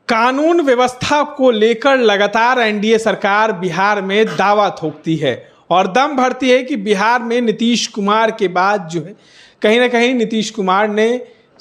कानून व्यवस्था को लेकर लगातार एनडीए सरकार बिहार में दावा ठोकती है और दम भरती है कि बिहार में नीतीश कुमार के बाद जो है कहीं ना कहीं नीतीश कुमार ने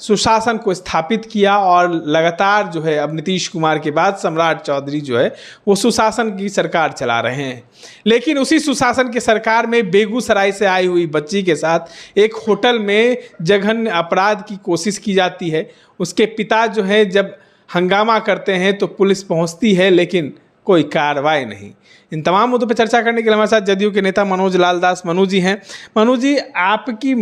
सुशासन को स्थापित किया और लगातार जो है अब नीतीश कुमार के बाद सम्राट चौधरी जो है वो सुशासन की सरकार चला रहे हैं। लेकिन उसी सुशासन की सरकार में बेगूसराय से आई हुई बच्ची के साथ एक होटल में जघन्य अपराध की कोशिश की जाती है। उसके पिता जो है जब हंगामा करते हैं तो पुलिस पहुंचती है लेकिन कोई कार्रवाई नहीं। इन तमाम मुद्दों पर चर्चा करने के लिए हमारे साथ जदयू के नेता मनोज लाल दास मनु जी हैं। मनु जी, आपकी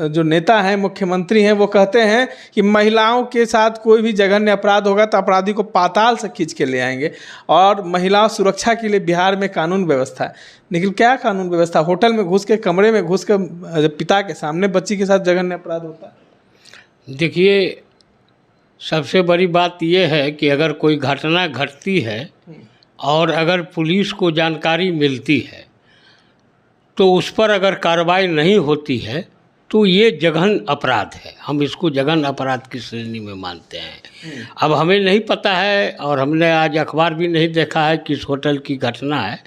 जो नेता हैं, मुख्यमंत्री हैं, वो कहते हैं कि महिलाओं के साथ कोई भी जघन्य अपराध होगा तो अपराधी को पाताल से खींच के ले आएंगे और महिला सुरक्षा के लिए बिहार में कानून व्यवस्था है। लेकिन क्या कानून व्यवस्था? होटल में घुस के, कमरे में घुस के पिता के सामने बच्ची के साथ जघन्य अपराध होता है। देखिए, सबसे बड़ी बात यह है कि अगर कोई घटना घटती है और अगर पुलिस को जानकारी मिलती है तो उस पर अगर कार्रवाई नहीं होती है तो ये जघन्य अपराध है। हम इसको जघन्य अपराध की श्रेणी में मानते हैं। अब हमें नहीं पता है और हमने आज अखबार भी नहीं देखा है किस होटल की घटना है,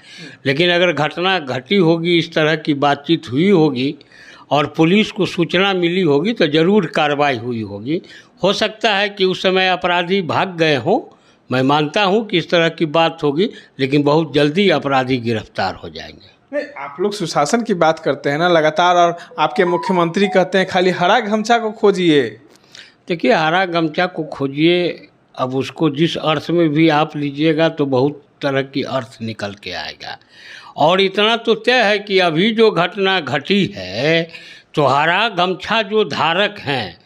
लेकिन अगर घटना घटी होगी, इस तरह की बातचीत हुई होगी और पुलिस को सूचना मिली होगी तो ज़रूर कार्रवाई हुई होगी। हो सकता है कि उस समय अपराधी भाग गए हों, मैं मानता हूं कि इस तरह की बात होगी, लेकिन बहुत जल्दी अपराधी गिरफ्तार हो जाएंगे। आप लोग सुशासन की बात करते हैं ना लगातार, और आपके मुख्यमंत्री कहते हैं खाली हरा गमछा को खोजिए। देखिए, हरा गमछा को खोजिए, अब उसको जिस अर्थ में भी आप लीजिएगा तो बहुत तरह की अर्थ निकल के आएगा। और इतना तो तय है कि अभी जो घटना घटी है तो हरा गमछा जो धारक हैं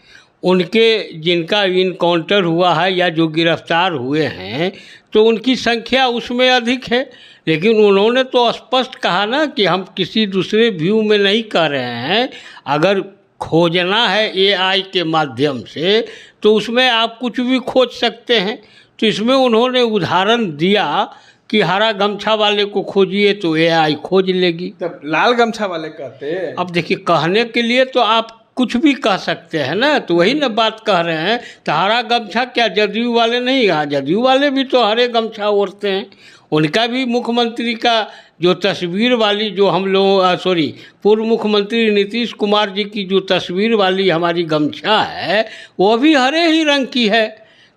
उनके, जिनका इनकाउंटर हुआ है या जो गिरफ्तार हुए हैं, तो उनकी संख्या उसमें अधिक है। लेकिन उन्होंने तो स्पष्ट कहा ना कि हम किसी दूसरे व्यू में नहीं कह रहे हैं। अगर खोजना है एआई के माध्यम से तो उसमें आप कुछ भी खोज सकते हैं। तो इसमें उन्होंने उदाहरण दिया कि हरा गमछा वाले को खोजिए तो एआई खोज लेगी। तब लाल गमछा वाले कहते हैं। अब देखिए, कहने के लिए तो आप कुछ भी कह सकते हैं ना, तो वही ना बात कह रहे हैं। तो हरा गमछा क्या जदयू वाले नहीं? हाँ, जदयू वाले भी तो हरे गमछा ओढ़ते हैं। उनका भी मुख्यमंत्री का जो तस्वीर वाली, जो हम लोग पूर्व मुख्यमंत्री नीतीश कुमार जी की जो तस्वीर वाली हमारी गमछा है वो भी हरे ही रंग की है।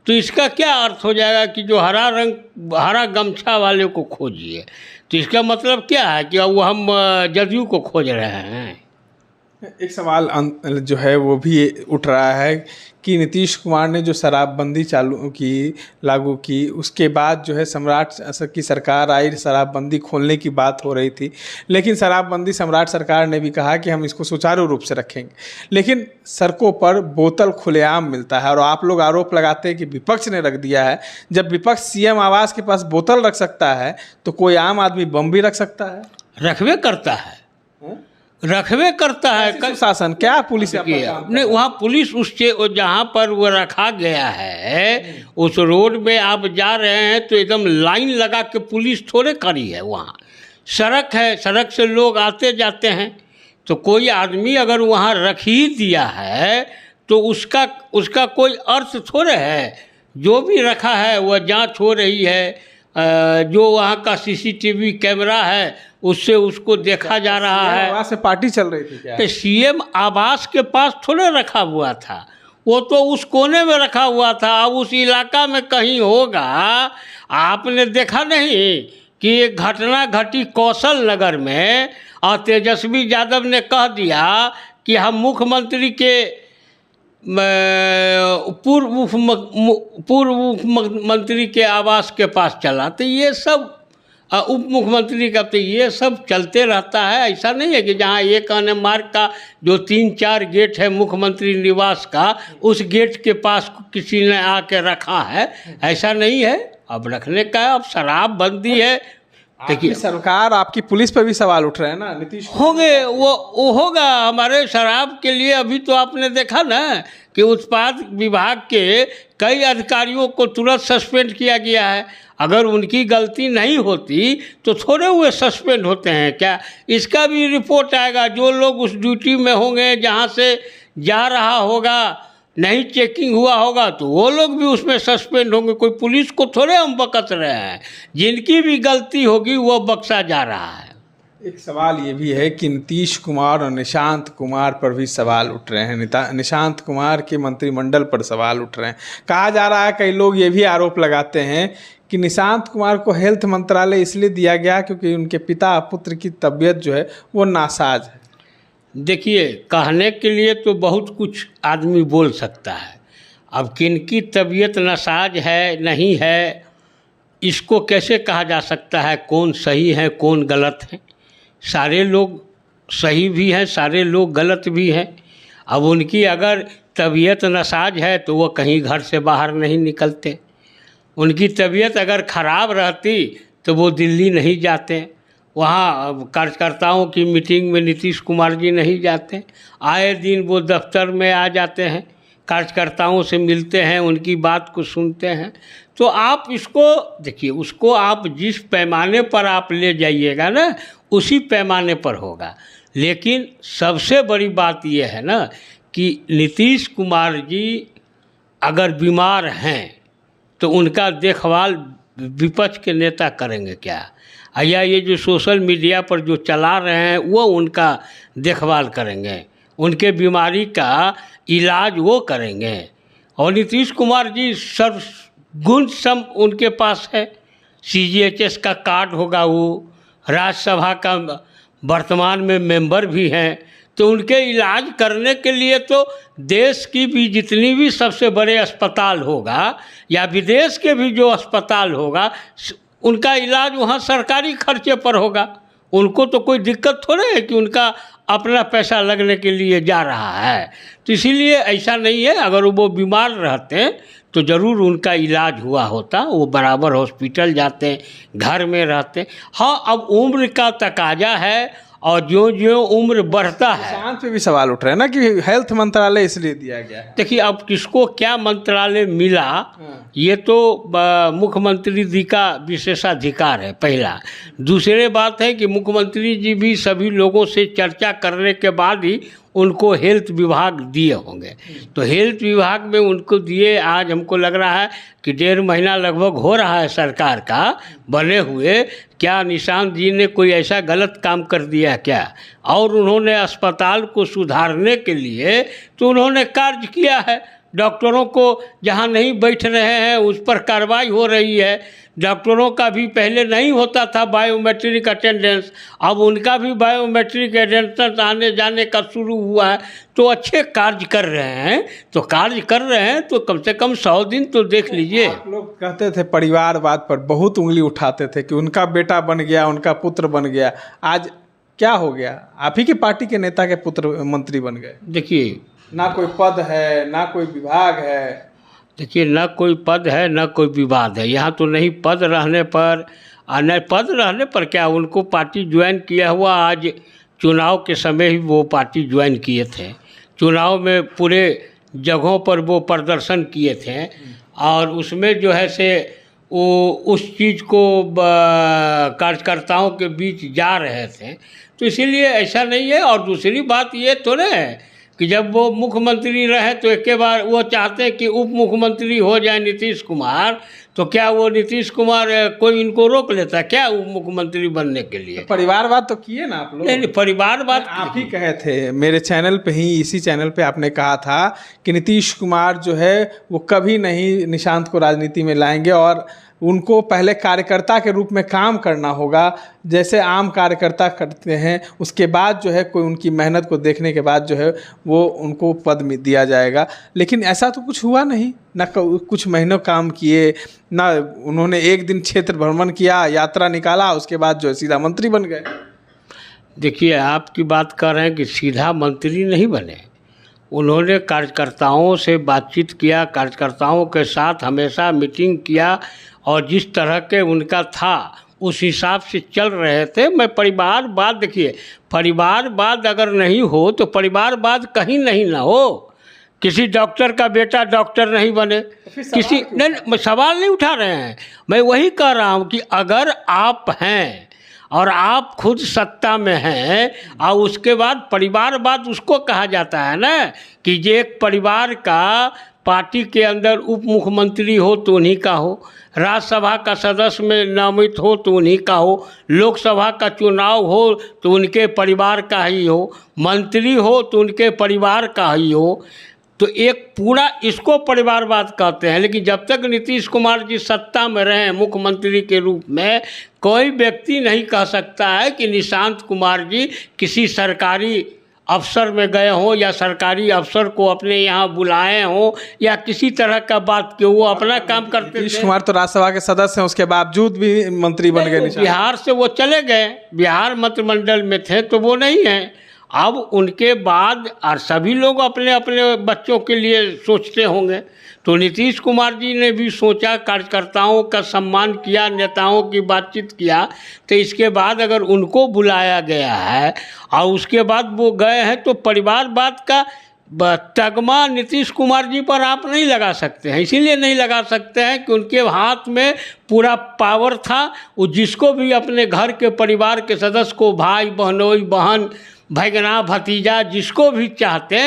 तो इसका क्या अर्थ हो जाएगा कि जो हरा गमछा वाले को खोजिए? तो इसका मतलब क्या है कि वो हम जदयू को खोज रहे हैं? एक सवाल जो है वो भी उठ रहा है कि नीतीश कुमार ने जो शराबबंदी लागू की, उसके बाद जो है सम्राट की सरकार आई, शराबबंदी खोलने की बात हो रही थी। लेकिन शराबबंदी सम्राट सरकार ने भी कहा कि हम इसको सुचारू रूप से रखेंगे। लेकिन सड़कों पर बोतल खुलेआम मिलता है और आप लोग आरोप लगाते हैं कि विपक्ष ने रख दिया है। जब विपक्ष सीएम आवास के पास बोतल रख सकता है तो कोई आम आदमी बम भी रख सकता है? रखवे करता है, रखवे करता है। शासन क्या पुलिस नहीं, वहाँ पुलिस उस जहाँ पर वो रखा गया है उस रोड में आप जा रहे हैं तो एकदम लाइन लगा के पुलिस थोड़े खड़ी है। वहाँ सड़क है, सड़क से लोग आते जाते हैं। तो कोई आदमी अगर वहाँ रख ही दिया है तो उसका कोई अर्थ थोड़े है। जो भी रखा है वह जांच हो रही है। जो वहाँ का सीसीटीवी कैमरा है उससे उसको देखा जा रहा है। आवास से पार्टी चल रही थी क्या? तो सीएम आवास के पास थोड़े रखा हुआ था, वो तो उस कोने में रखा हुआ था। अब उस इलाका में कहीं होगा। आपने देखा नहीं कि एक घटना घटी कौशल नगर में और तेजस्वी यादव ने कह दिया कि हम मुख्यमंत्री के पूर्व मुख्यमंत्री के आवास के पास चला। तो ये सब उप मुख्यमंत्री का, तो ये सब चलते रहता है। ऐसा नहीं है कि जहाँ एक आने मार्ग का जो 3-4 गेट है मुख्यमंत्री निवास का, उस गेट के पास किसी ने आके रखा है, ऐसा नहीं है। अब रखने का, अब शराबबंदी है। देखिए, सरकार, आपकी पुलिस पर भी सवाल उठ रहे हैं ना नीतीश? होंगे, वो होगा। हमारे शराब के लिए अभी तो आपने देखा ना कि उत्पाद विभाग के कई अधिकारियों को तुरंत सस्पेंड किया गया है। अगर उनकी गलती नहीं होती तो थोड़े हुए सस्पेंड होते हैं क्या? इसका भी रिपोर्ट आएगा। जो लोग उस ड्यूटी में होंगे, जहाँ से जा रहा होगा नहीं चेकिंग हुआ होगा तो वो लोग भी उसमें सस्पेंड होंगे। कोई पुलिस को थोड़े हम बकत रहे हैं, जिनकी भी गलती होगी वो बख्शा जा रहा है। एक सवाल ये भी है कि नीतीश कुमार और निशांत कुमार पर भी सवाल उठ रहे हैं। निशांत कुमार के मंत्रिमंडल पर सवाल उठ रहे हैं। कहा जा रहा है, कई लोग ये भी आरोप लगाते हैं कि निशांत कुमार को हेल्थ मंत्रालय इसलिए दिया गया क्योंकि उनके पिता पुत्र की तबीयत जो है वो नासाज है। देखिए, कहने के लिए तो बहुत कुछ आदमी बोल सकता है। अब किनकी तबीयत नासाज है नहीं है, इसको कैसे कहा जा सकता है कौन सही है कौन गलत है? सारे लोग सही भी हैं, सारे लोग गलत भी हैं। अब उनकी अगर तबीयत नासाज है तो वो कहीं घर से बाहर नहीं निकलते। उनकी तबीयत अगर ख़राब रहती तो वो दिल्ली नहीं जाते, वहाँ कार्यकर्ताओं की मीटिंग में नीतीश कुमार जी नहीं जाते। आए दिन वो दफ्तर में आ जाते हैं, कार्यकर्ताओं से मिलते हैं, उनकी बात को सुनते हैं। तो आप इसको देखिए, उसको आप जिस पैमाने पर आप ले जाइएगा ना, उसी पैमाने पर होगा। लेकिन सबसे बड़ी बात यह है ना कि नीतीश कुमार जी अगर बीमार हैं तो उनका देखभाल विपक्ष के नेता करेंगे क्या? या ये जो सोशल मीडिया पर जो चला रहे हैं वो उनका देखभाल करेंगे? उनके बीमारी का इलाज वो करेंगे? और नीतीश कुमार जी सर्वगुण सम उनके पास है। CGHS का कार्ड होगा, वो राज्यसभा का वर्तमान में मेंबर भी हैं। तो उनके इलाज करने के लिए तो देश की भी जितनी भी सबसे बड़े अस्पताल होगा या विदेश के भी जो अस्पताल होगा, उनका इलाज वहाँ सरकारी खर्चे पर होगा। उनको तो कोई दिक्कत थोड़े है कि उनका अपना पैसा लगने के लिए जा रहा है। तो इसीलिए ऐसा नहीं है, अगर वो बीमार रहते तो ज़रूर उनका इलाज हुआ होता, वो बराबर हॉस्पिटल जाते, घर में रहते। हाँ, अब उम्र का तकाजा है और जो उम्र बढ़ता है। निशांत पे भी सवाल उठ रहे हैं ना कि हेल्थ मंत्रालय इसलिए दिया गया है। देखिए, अब किसको क्या मंत्रालय मिला ये तो मुख्यमंत्री जी का विशेषाधिकार है, पहला। दूसरी बात है कि मुख्यमंत्री जी भी सभी लोगों से चर्चा करने के बाद ही उनको हेल्थ विभाग दिए होंगे। तो हेल्थ विभाग में उनको दिए, आज हमको लग रहा है कि 1.5 महीना लगभग हो रहा है सरकार का बने हुए। क्या निशांत जी ने कोई ऐसा गलत काम कर दिया क्या? और उन्होंने अस्पताल को सुधारने के लिए तो उन्होंने कार्य किया है। डॉक्टरों को जहां नहीं बैठ रहे हैं उस पर कार्रवाई हो रही है। डॉक्टरों का भी पहले नहीं होता था बायोमेट्रिक अटेंडेंस, अब उनका भी बायोमेट्रिक अटेंडेंस आने जाने का शुरू हुआ है। तो अच्छे कार्य कर रहे हैं, तो कार्य कर रहे हैं तो कम से कम 100 दिन तो देख लीजिए। आप लोग कहते थे परिवारवाद पर बहुत उंगली उठाते थे कि उनका बेटा बन गया, उनका पुत्र बन गया। आज क्या हो गया? आप ही की पार्टी के नेता के पुत्र मंत्री बन गए। देखिए, ना कोई पद है, ना कोई विभाग है। देखिए, न कोई पद है न कोई विवाद है। यहाँ तो नहीं पद रहने पर न पद रहने पर क्या, उनको पार्टी ज्वाइन किया हुआ, आज चुनाव के समय ही वो पार्टी ज्वाइन किए थे। चुनाव में पूरे जगहों पर वो प्रदर्शन किए थे और उसमें जो है से वो उस चीज़ को कार्यकर्ताओं के बीच जा रहे थे। तो इसीलिए ऐसा नहीं है। और दूसरी बात ये तो नहीं है कि जब वो मुख्यमंत्री रहे तो एक के बार वो चाहते हैं कि उप मुख्यमंत्री हो जाए नीतीश कुमार, तो क्या वो नीतीश कुमार कोई इनको रोक लेता क्या उप मुख्यमंत्री बनने के लिए? तो परिवारवाद तो किए ना आप लोग। नहीं, परिवारवाद आप ही कहे थे मेरे चैनल पे ही, इसी चैनल पे आपने कहा था कि नीतीश कुमार जो है वो कभी नहीं निशांत को राजनीति में लाएंगे और उनको पहले कार्यकर्ता के रूप में काम करना होगा, जैसे आम कार्यकर्ता करते हैं। उसके बाद जो है कोई उनकी मेहनत को देखने के बाद जो है वो उनको पद में दिया जाएगा। लेकिन ऐसा तो कुछ हुआ नहीं, ना कुछ महीनों काम किए, ना उन्होंने एक दिन क्षेत्र भ्रमण किया, यात्रा निकाला, उसके बाद जो है सीधा मंत्री बन गए। देखिए, आपकी बात कर रहे हैं कि सीधा मंत्री नहीं बने। उन्होंने कार्यकर्ताओं से बातचीत किया, कार्यकर्ताओं के साथ हमेशा मीटिंग किया और जिस तरह के उनका था उस हिसाब से चल रहे थे। मैं परिवारवाद, देखिए परिवारवाद अगर नहीं हो तो परिवारवाद कहीं नहीं ना हो। किसी डॉक्टर का बेटा डॉक्टर नहीं बने, किसी नहीं, सवाल नहीं उठा रहे हैं। मैं वही कह रहा हूँ कि अगर आप हैं और आप खुद सत्ता में हैं और उसके बाद परिवारवाद उसको कहा जाता है ना कि ये एक परिवार का पार्टी के अंदर उप मुख्यमंत्री हो तो उन्हीं का हो, राज्यसभा का सदस्य में नामित हो तो उन्हीं का हो, लोकसभा का चुनाव हो तो उनके परिवार का ही हो, मंत्री हो तो उनके परिवार का ही हो। तो एक पूरा इसको परिवारवाद कहते हैं। लेकिन जब तक नीतीश कुमार जी सत्ता में रहे मुख्यमंत्री के रूप में, कोई व्यक्ति नहीं कह सकता है कि निशांत कुमार जी किसी सरकारी अफसर में गए हों या सरकारी अफसर को अपने यहाँ बुलाए हों या किसी तरह का बात कि वो अपना काम करते थे। नीतीश कुमार तो राज्यसभा के सदस्य हैं, उसके बावजूद भी मंत्री बन गए। बिहार से वो चले गए, बिहार मंत्रिमंडल में थे तो वो नहीं हैं। अब उनके बाद और सभी लोग अपने अपने बच्चों के लिए सोचते होंगे, तो नीतीश कुमार जी ने भी सोचा, कार्यकर्ताओं का सम्मान किया, नेताओं की बातचीत किया। तो इसके बाद अगर उनको बुलाया गया है और उसके बाद वो गए हैं तो परिवारवाद का तगमा नीतीश कुमार जी पर आप नहीं लगा सकते हैं। इसीलिए नहीं लगा सकते हैं कि उनके हाथ में पूरा पावर था। वो जिसको भी अपने घर के परिवार के सदस्य को, भाई बहनोई बहन भैगना भतीजा जिसको भी चाहते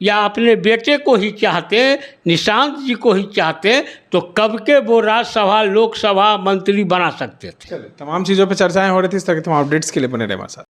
या अपने बेटे को ही चाहते, निशांत जी को ही चाहते, तो कब के वो राज्यसभा लोकसभा मंत्री बना सकते थे। तमाम चीज़ों पे चर्चाएं हो रही थी। इस तरह के तमाम अपडेट्स के लिए बने रहे हमारे साथ।